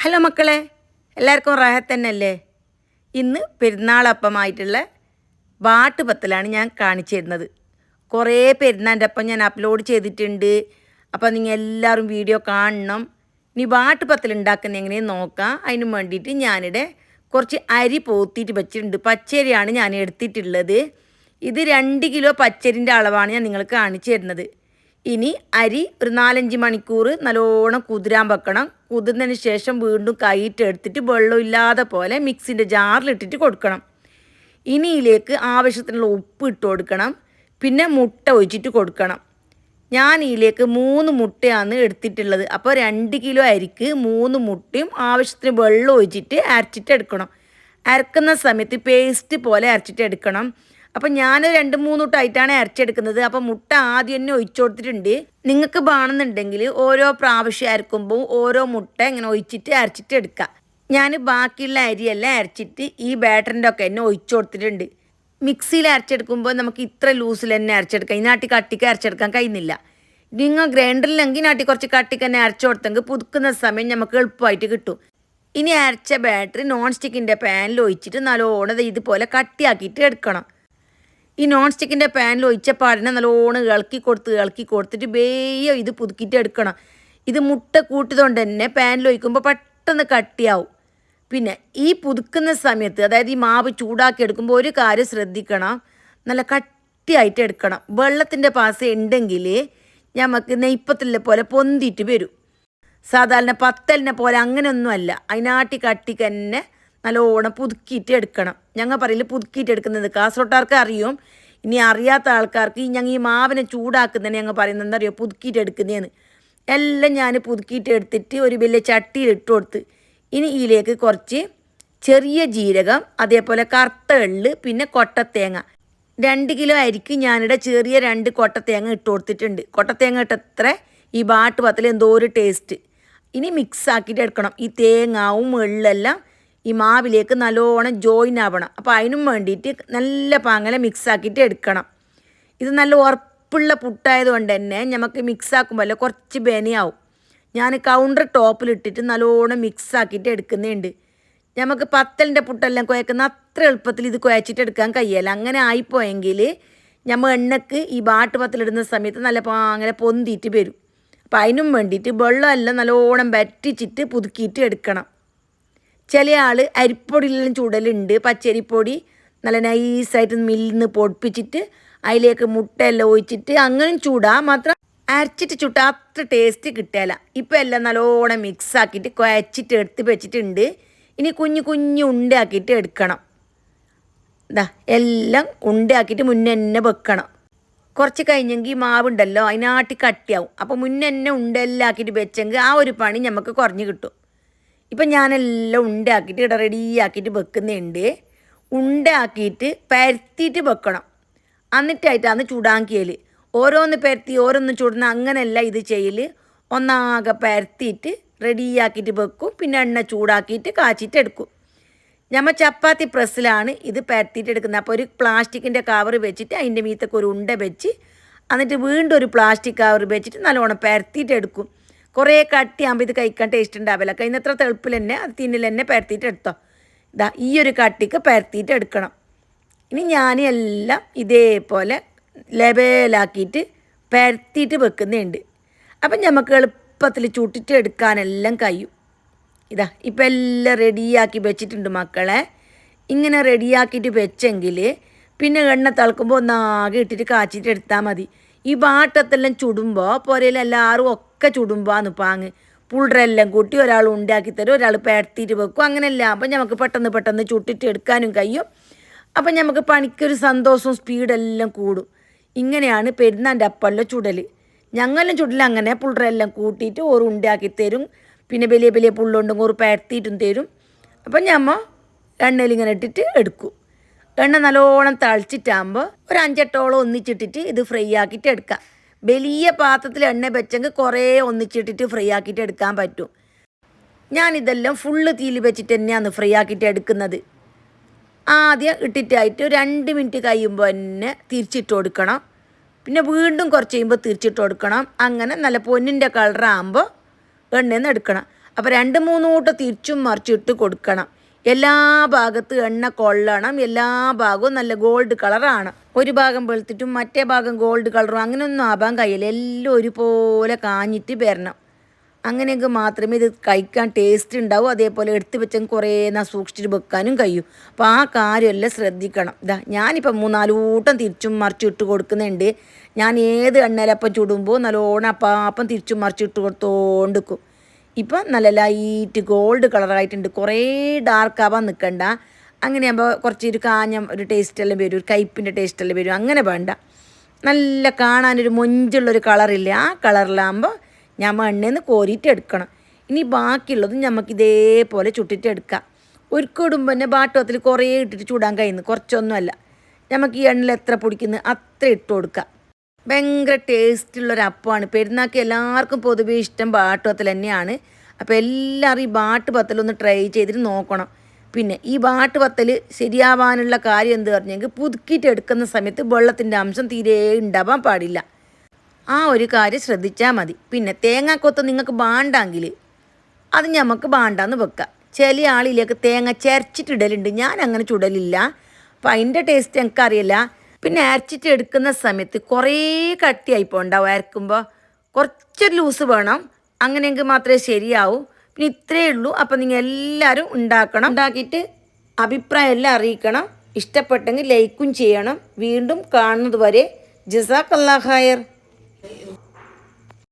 Hello മക്കളെ, എല്ലാവർക്കും റാഹത്ത് തന്നെയല്ലേ? ഇന്ന് പെരുന്നാളപ്പമായിട്ടുള്ള വാട്ടുപത്തലാണ് ഞാൻ കാണിച്ചു തരുന്നത്. കുറേ പെരുന്നാളിൻ്റെ അപ്പം ഞാൻ അപ്ലോഡ് ചെയ്തിട്ടുണ്ട്. അപ്പോൾ നിങ്ങൾ എല്ലാവരും വീഡിയോ കാണണം. ഇനി വാട്ടുപത്തൽ ഉണ്ടാക്കുന്ന എങ്ങനെയെന്ന് നോക്കാം. അതിന് വേണ്ടിയിട്ട് ഞാനിവിടെ കുറച്ച് അരി പോത്തിയിട്ട് വെച്ചിട്ടുണ്ട്. പച്ചരിയാണ് ഞാൻ എടുത്തിട്ടുള്ളത്. ഇത് 2 കിലോ പച്ചരിൻ്റെ അളവാണ് ഞാൻ നിങ്ങൾക്ക് കാണിച്ചു തരുന്നത്. ഇനി അരി ഒരു 4-5 മണിക്കൂർ നല്ലോണം കുതിരാൻ വെക്കണം. കുതിർന്നതിന് ശേഷം വീണ്ടും കൈയിട്ടെടുത്തിട്ട് വെള്ളമില്ലാതെ പോലെ മിക്സിൻ്റെ ജാറിലിട്ടിട്ട് കൊടുക്കണം. ഇനി ഇതിലേക്ക് ആവശ്യത്തിനുള്ള ഉപ്പ് ഇട്ട് കൊടുക്കണം. പിന്നെ മുട്ട ഒഴിച്ചിട്ട് കൊടുക്കണം. ഞാൻ ഇതിലേക്ക് 3 മുട്ടയാണ് എടുത്തിട്ടുള്ളത്. അപ്പോൾ 2 കിലോ അരിക്ക് 3 മുട്ടയും ആവശ്യത്തിന് വെള്ളം ഒഴിച്ചിട്ട് അരച്ചിട്ട് എടുക്കണം. അരക്കുന്ന സമയത്ത് പേസ്റ്റ് പോലെ അരച്ചിട്ട് എടുക്കണം. അപ്പം ഞാൻ 2-3 തൊട്ടായിട്ടാണ് അരച്ചെടുക്കുന്നത്. അപ്പം മുട്ട ആദ്യം തന്നെ ഒഴിച്ചു കൊടുത്തിട്ടുണ്ട്. നിങ്ങൾക്ക് വേണമെന്നുണ്ടെങ്കിൽ ഓരോ പ്രാവശ്യം അരക്കുമ്പോൾ ഓരോ മുട്ട ഇങ്ങനെ ഒഴിച്ചിട്ട് അരച്ചിട്ട് എടുക്കുക. ഞാൻ ബാക്കിയുള്ള അരിയെല്ലാം അരച്ചിട്ട് ഈ ബാറ്ററിൻ്റെ ഒക്കെ തന്നെ ഒഴിച്ചു കൊടുത്തിട്ടുണ്ട്. മിക്സിയിൽ അരച്ചെടുക്കുമ്പോൾ നമുക്ക് ഇത്ര ലൂസിൽ തന്നെ അരച്ചെടുക്കാം. ഇതിനാട്ടി കട്ടിക്ക് അരച്ചെടുക്കാൻ കഴിയുന്നില്ല. നിങ്ങൾ ഗ്രൈൻഡറിലെങ്കിൽ നാട്ടി കുറച്ച് കട്ടിക്ക് തന്നെ അരച്ചു കൊടുത്തെങ്കിൽ പുതുക്കുന്ന സമയം നമുക്ക് എളുപ്പമായിട്ട് കിട്ടും. ഇനി അരച്ച ബാറ്ററി നോൺ സ്റ്റിക്കിൻ്റെ പാനിൽ ഒഴിച്ചിട്ട് നല്ലോണം ഇതുപോലെ കട്ടിയാക്കിയിട്ട് എടുക്കണം. ഈ നോൺ സ്റ്റിക്കിൻ്റെ പാനിൽ ഒഴിച്ച പാടിനെ നല്ലോണം ഇളക്കി കൊടുത്തിട്ട് വേഗം ഇത് പുതുക്കിയിട്ട് എടുക്കണം. ഇത് മുട്ട കൂട്ടിയതുകൊണ്ട് തന്നെ പാനിൽ ഒഴിക്കുമ്പോൾ പെട്ടെന്ന് കട്ടിയാവും. പിന്നെ ഈ പുതുക്കുന്ന സമയത്ത്, അതായത് ഈ മാവ് ചൂടാക്കി എടുക്കുമ്പോൾ ഒരു കാര്യം ശ്രദ്ധിക്കണം, നല്ല കട്ടിയായിട്ട് എടുക്കണം. വെള്ളത്തിൻ്റെ പാസ ഉണ്ടെങ്കിൽ നമുക്ക് നെയ്പ്പത്തിലെ പോലെ പൊന്തിയിട്ട് വരും. സാധാരണ പത്തലിനെ പോലെ അങ്ങനെയൊന്നുമല്ല. അതിനാട്ടി കട്ടിക്ക് തന്നെ നല്ലോണം പുതുക്കിയിട്ട് എടുക്കണം. ഞങ്ങൾ പറയില്ല പുതുക്കിയിട്ട് എടുക്കുന്നത്. കാസർഗോട്ടുകാർക്ക് അറിയും. ഇനി അറിയാത്ത ആൾക്കാർക്ക് ഞങ്ങൾ ഈ മാവിനെ ചൂടാക്കുന്നതിന് ഞങ്ങൾ പറയുന്നത് എന്താ അറിയോ, പുതുക്കിയിട്ട് എടുക്കുന്നതെന്ന്. എല്ലാം ഞാൻ പുതുക്കിയിട്ട് എടുത്തിട്ട് ഒരു വലിയ ചട്ടിയിൽ ഇട്ട് കൊടുത്ത്. ഇനി ഇതിലേക്ക് കുറച്ച് ചെറിയ ജീരകം, അതേപോലെ കറുത്ത എള്ള്, പിന്നെ കൊട്ടത്തേങ്ങ. 2 കിലോ അരിക്ക് ഞാനിവിടെ ചെറിയ 2 കൊട്ടത്തേങ്ങ ഇട്ട് കൊടുത്തിട്ടുണ്ട്. കൊട്ടത്തേങ്ങ ഇട്ടത്ര ഈ വാട്ടുപത്തിൽ എന്തോ ഒരു ടേസ്റ്റ്. ഇനി മിക്സ് ആക്കിയിട്ട് എടുക്കണം. ഈ തേങ്ങാവും എള്ളെല്ലാം ഈ മാവിലേക്ക് നല്ലോണം ജോയിൻ ആവണം. അപ്പോൾ അതിനും വേണ്ടിയിട്ട് നല്ല പാങ്ങല മിക്സ് ആക്കിയിട്ട് എടുക്കണം. ഇത് നല്ല ഉറപ്പുള്ള പുട്ടായതുകൊണ്ട് തന്നെ നമുക്ക് മിക്സ് ആക്കുമ്പോൾ കുറച്ച് ബനിയാവും. ഞാൻ കൗണ്ടർ ടോപ്പിലിട്ടിട്ട് നല്ലോണം മിക്സ് ആക്കിയിട്ട് എടുക്കുന്നുണ്ട്. നമുക്ക് പത്തലിൻ്റെ പുട്ടെല്ലാം കുഴക്കുന്ന അത്ര എളുപ്പത്തിൽ ഇത് കുഴച്ചിട്ട് എടുക്കാൻ കഴിയില്ല. അങ്ങനെ ആയിപ്പോയെങ്കിൽ നമ്മൾ എണ്ണക്ക് ഈ വാട്ടുപത്തലിടുന്ന സമയത്ത് നല്ല പാങ്ങനെ പൊന്തിയിട്ട് വരും. അപ്പോൾ അതിനും വേണ്ടിയിട്ട് വെള്ളമെല്ലാം നല്ലോണം വറ്റിച്ചിട്ട് പുതുക്കിയിട്ട് എടുക്കണം. ചില ആൾ അരിപ്പൊടിയിലെല്ലാം ചൂടലുണ്ട്. പച്ചരിപ്പൊടി നല്ല നൈസായിട്ട് മില്ലിൽ നിന്ന് പൊടിപ്പിച്ചിട്ട് അതിലേക്ക് മുട്ടയെല്ലാം ഒഴിച്ചിട്ട് അങ്ങനെ ചൂടാ. മാത്രം അരച്ചിട്ട് ചുട്ട അത്ര ടേസ്റ്റ് കിട്ടില്ല. ഇപ്പം എല്ലാം നല്ലോണം മിക്സ് ആക്കിയിട്ട് കുഴച്ചിട്ട് എടുത്ത് വെച്ചിട്ടുണ്ട്. ഇനി കുഞ്ഞു ഉണ്ടയാക്കിയിട്ട് എടുക്കണം. ഇതാ എല്ലാം ഉണ്ടയാക്കിയിട്ട് മുന്നേ തന്നെ വെക്കണം. കുറച്ച് കഴിഞ്ഞെങ്കിൽ മാവുണ്ടല്ലോ അതിനാട്ടി കട്ടിയാവും. അപ്പോൾ മുന്നേ തന്നെ ഉണ്ടെല്ലാം ആക്കിയിട്ട് വെച്ചെങ്കിൽ ആ ഒരു പണി നമുക്ക് കുറഞ്ഞ് കിട്ടും. ഇപ്പം ഞാനെല്ലാം ഉണ്ടയാക്കിയിട്ട് ഇവിടെ റെഡിയാക്കിയിട്ട് വെക്കുന്നുണ്ട്. ഉണ്ടയാക്കിയിട്ട് പരത്തിയിട്ട് വെക്കണം. എന്നിട്ടായിട്ടാണ് ചൂടാക്കിയൽ. ഓരോന്ന് പരത്തി ഓരോന്ന് ചൂടുന്ന അങ്ങനെയല്ല ഇത് ചെയ്യൽ. ഒന്നാകെ പരത്തിയിട്ട് റെഡിയാക്കിയിട്ട് വെക്കും. പിന്നെ എണ്ണ ചൂടാക്കിയിട്ട് കാച്ചിട്ട് എടുക്കും. നമ്മൾ ചപ്പാത്തി പ്രസ്സിലാണ് ഇത് പരത്തിയിട്ട് എടുക്കുന്നത്. അപ്പോൾ ഒരു പ്ലാസ്റ്റിക്കിൻ്റെ കവർ വെച്ചിട്ട് അതിൻ്റെ മീത്തൊക്കെ ഒരു ഉണ്ട വെച്ച് എന്നിട്ട് വീണ്ടും ഒരു പ്ലാസ്റ്റിക് കവർ വെച്ചിട്ട് നല്ലോണം പരത്തിയിട്ട് എടുക്കും. കുറേ കട്ടിയാകുമ്പോൾ ഇത് കഴിക്കാൻ ടേസ്റ്റ് ഉണ്ടാവില്ല. കഴിഞ്ഞത്ര തെളുപ്പിൽ തന്നെ അത് തിന്നിൽ തന്നെ പരത്തിയിട്ട് എടുത്തോ. ഇതാ ഈ ഒരു കട്ടിക്ക് പരത്തിയിട്ട് എടുക്കണം. ഇനി ഞാൻ എല്ലാം ഇതേപോലെ ലെവലാക്കിയിട്ട് പരത്തിയിട്ട് വെക്കുന്നുണ്ട്. അപ്പം നമുക്ക് എളുപ്പത്തിൽ ചുട്ടിട്ട് എടുക്കാനെല്ലാം കഴിയും. ഇതാ ഇപ്പം എല്ലാം റെഡിയാക്കി വെച്ചിട്ടുണ്ട് മക്കളെ. ഇങ്ങനെ റെഡിയാക്കിയിട്ട് വെച്ചെങ്കിൽ പിന്നെ എണ്ണ തിളക്കുമ്പോൾ ഒന്നാകെ ഇട്ടിട്ട് കാച്ചിട്ട് എടുത്താൽ മതി. ഈ വാട്ടത്തെല്ലാം ചുടുമ്പോൾ പുരയിൽ എല്ലാവരും ഒക്കെ ചുടുമ്പോന്ന് പാങ്ങ് പുള്ളരെല്ലാം കൂട്ടി ഒരാൾ ഉണ്ടാക്കി തരും, ഒരാൾ പരത്തിയിട്ട് വെക്കും. അങ്ങനെയല്ല. അപ്പം നമുക്ക് പെട്ടെന്ന് ചുട്ടിട്ട് എടുക്കാനും കഴിയും. അപ്പം നമുക്ക് പണിക്കൊരു സന്തോഷവും സ്പീഡെല്ലാം കൂടും. ഇങ്ങനെയാണ് പെരുന്നാൻ്റെ അപ്പമുള്ള ചുടൽ. ഞങ്ങളെല്ലാം ചുടൽ അങ്ങനെ പുള്ളരെല്ലാം കൂട്ടിയിട്ട് ഓർ ഉണ്ടാക്കി തരും. പിന്നെ വലിയ പുള്ളുണ്ടെങ്കിൽ ഒരു പരത്തിയിട്ടും തരും. അപ്പം ഞമ്മ എണ്ണയിൽ ഇങ്ങനെ ഇട്ടിട്ട് എടുക്കും. എണ്ണ നല്ലോണം തളിച്ചിട്ടാകുമ്പോൾ ഒരു 5-8 ഒന്നിച്ചിട്ടിട്ട് ഇത് ഫ്രൈ ആക്കിയിട്ട് എടുക്കാം. വലിയ പാത്രത്തിൽ എണ്ണ വെച്ചെങ്കിൽ കുറേ ഒന്നിച്ചിട്ടിട്ട് ഫ്രൈ ആക്കിയിട്ട് എടുക്കാൻ പറ്റും. ഞാനിതെല്ലാം ഫുള്ള് തീയിൽ വെച്ചിട്ട് തന്നെയാണ് ഫ്രൈ ആക്കിയിട്ട് എടുക്കുന്നത്. ആദ്യം ഇട്ടിട്ടായിട്ട് 2 മിനിറ്റ് കഴിയുമ്പോൾ തന്നെ തിരിച്ചിട്ട് കൊടുക്കണം. പിന്നെ വീണ്ടും കുറച്ച് കഴിയുമ്പോൾ തിരിച്ചിട്ട് കൊടുക്കണം. അങ്ങനെ നല്ല പൊന്നിൻ്റെ കളറാകുമ്പോൾ എണ്ണയിൽ നിന്ന് എടുക്കണം. അപ്പോൾ 2-3 കൂട്ടം തിരിച്ചും മറിച്ചിട്ട് കൊടുക്കണം. എല്ലാ ഭാഗത്തും എണ്ണ കൊള്ളണം. എല്ലാ ഭാഗവും നല്ല ഗോൾഡ് കളറാണ്. ഒരു ഭാഗം വെളുത്തിട്ടും മറ്റേ ഭാഗം ഗോൾഡ് കളറും അങ്ങനെയൊന്നും ആവാൻ കഴിയില്ല. എല്ലാം ഒരുപോലെ കാഞ്ഞിട്ട് വരണം. അങ്ങനെയെങ്കിൽ മാത്രമേ ഇത് കഴിക്കാൻ ടേസ്റ്റ് ഉണ്ടാവും. അതേപോലെ എടുത്ത് വെച്ചാൽ കുറേ സൂക്ഷിച്ചിട്ട് വെക്കാനും കഴിയും. അപ്പോൾ ആ കാര്യമെല്ലാം ശ്രദ്ധിക്കണം. ഞാനിപ്പോൾ 3-4 കൂട്ടം തിരിച്ചും മറിച്ചിട്ട് കൊടുക്കുന്നുണ്ട്. ഞാൻ ഏത് എണ്ണയിലപ്പം ചുടുമ്പോൾ നല്ലോണം അപ്പം തിരിച്ചും മറിച്ചിട്ട് കൊടുത്തോണ്ടിരിക്കും. ഇപ്പം നല്ല ലൈറ്റ് ഗോൾഡ് കളറായിട്ടുണ്ട്. കുറേ ഡാർക്ക് ആവാൻ നിൽക്കണ്ട. അങ്ങനെയാകുമ്പോൾ കുറച്ച് ഒരു കാഞ്ഞ ഒരു ടേസ്റ്റെല്ലാം വരും, ഒരു കയ്പിൻ്റെ ടേസ്റ്റെല്ലാം വരും. അങ്ങനെ വേണ്ട. നല്ല കാണാനൊരു മൊഞ്ചുള്ളൊരു കളറില്ലേ, ആ കളറിലാകുമ്പോൾ ഞമ്മ എണ്ണയിൽ നിന്ന് കോരിയിട്ട് എടുക്കണം. ഇനി ബാക്കിയുള്ളതും നമുക്ക് ഇതേപോലെ ചുട്ടിട്ട് എടുക്കാം. ഒരുക്കിടുമ്പോൾ തന്നെ ബാട്ടുവത്തിൽ കുറേ ഇട്ടിട്ട് ചൂടാൻ കഴിയുന്നു, കുറച്ചൊന്നുമല്ല. നമുക്ക് ഈ എണ്ണയിൽ എത്ര പൊടിക്കുന്നു അത്ര ഇട്ട് കൊടുക്കാം. ഭയങ്കര ടേസ്റ്റുള്ളൊരു അപ്പമാണ്. പെരുന്നാൾക്ക് എല്ലാവർക്കും പൊതുവേ ഇഷ്ടം ബാട്ടുപത്തൽ തന്നെയാണ്. അപ്പോൾ എല്ലാവരും ഈ ബാട്ടുപത്തലൊന്ന് ട്രൈ ചെയ്തിട്ട് നോക്കണം. പിന്നെ ഈ ബാട്ടുപത്തൽ ശരിയാവാനുള്ള കാര്യം എന്ത് പറഞ്ഞെങ്കിൽ പുതുക്കിയിട്ട് എടുക്കുന്ന സമയത്ത് വെള്ളത്തിൻ്റെ അംശം തീരെ ഉണ്ടാവാൻ പാടില്ല. ആ ഒരു കാര്യം ശ്രദ്ധിച്ചാൽ മതി. പിന്നെ തേങ്ങാക്കൊത്ത് നിങ്ങൾക്ക് ബാണ്ടെങ്കിൽ അത് നമുക്ക് ബാണ്ടാന്ന് വെക്കാം. ചില ആളിലേക്ക് തേങ്ങ ചരച്ചിട്ടിടലുണ്ട്. ഞാൻ അങ്ങനെ ചുടലില്ല. അപ്പം അതിൻ്റെ ടേസ്റ്റ് എനിക്കറിയില്ല. പിന്നെ അരച്ചിട്ട് എടുക്കുന്ന സമയത്ത് കുറേ കട്ടിയായി പോണ്ടാവും. അരക്കുമ്പോൾ കുറച്ചൊരു ലൂസ് വേണം. അങ്ങനെയെങ്കിൽ മാത്രമേ ശരിയാവൂ. പിന്നെ ഇത്രയേ ഉള്ളൂ. അപ്പം നിങ്ങൾ എല്ലാവരും ഉണ്ടാക്കണം. ഉണ്ടാക്കിയിട്ട് അഭിപ്രായം എല്ലാം അറിയിക്കണം. ഇഷ്ടപ്പെട്ടെങ്കിൽ ലൈക്കും ചെയ്യണം. വീണ്ടും കാണുന്നത് വരെ ജസാക്കല്ലാഹ് ഖൈർ.